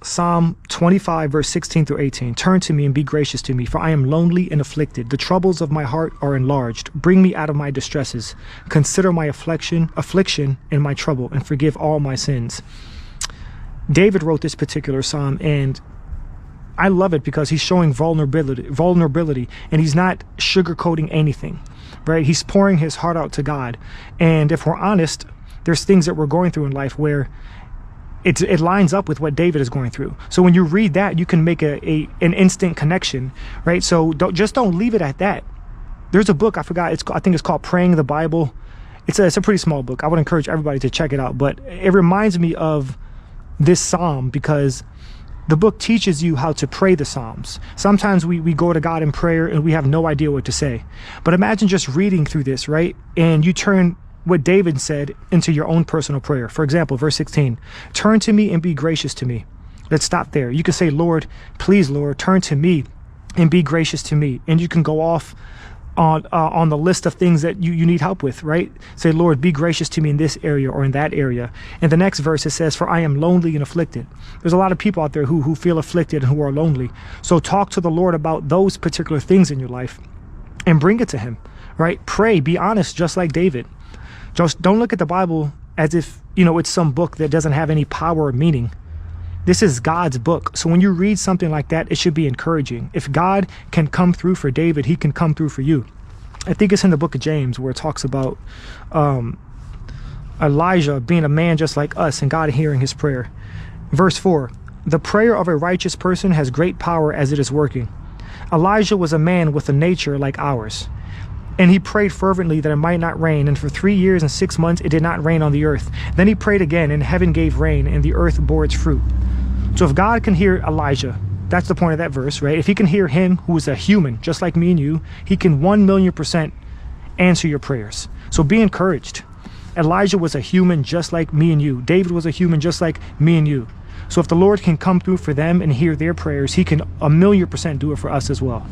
Psalm 25, verse 16 through 18. Turn to me and be gracious to me, for I am lonely and afflicted. The troubles of my heart are enlarged. Bring me out of my distresses. Consider my affliction and my trouble, and forgive all my sins. David wrote this particular psalm, and I love it because he's showing vulnerability, and he's not sugarcoating anything, right? He's pouring his heart out to God. And if we're honest, there's things that we're going through in life where it lines up with what David is going through. So when you read that, you can make an instant connection, right? So don't leave it at that. There's a book, I forgot, I think it's called Praying the Bible. It's a pretty small book. I would encourage everybody to check it out. But it reminds me of this psalm because the book teaches you how to pray the Psalms. Sometimes we go to God in prayer and we have no idea what to say. But imagine just reading through this, right? And you turn what David said into your own personal prayer. For example, verse 16, turn to me and be gracious to me. Let's stop there. You can say, Lord, please, Lord, turn to me and be gracious to me. And you can go off on the list of things that you need help with, right? Say, Lord, be gracious to me in this area or in that area. And the next verse, it says, for I am lonely and afflicted. There's a lot of people out there who feel afflicted and who are lonely. So talk to the Lord about those particular things in your life and bring it to him, right? Pray, be honest, just like David. Just don't look at the Bible as if, it's some book that doesn't have any power or meaning. This is God's book. So when you read something like that, it should be encouraging. If God can come through for David, he can come through for you. I think it's in the book of James where it talks about Elijah being a man just like us and God hearing his prayer. Verse 4, the prayer of a righteous person has great power as it is working. Elijah was a man with a nature like ours. And he prayed fervently that it might not rain. And for 3 years and 6 months, it did not rain on the earth. Then he prayed again, and heaven gave rain, and the earth bore its fruit. So if God can hear Elijah, that's the point of that verse, right? If he can hear him, who is a human, just like me and you, he can 1,000,000% answer your prayers. So be encouraged. Elijah was a human just like me and you. David was a human just like me and you. So if the Lord can come through for them and hear their prayers, he can 1,000,000% do it for us as well.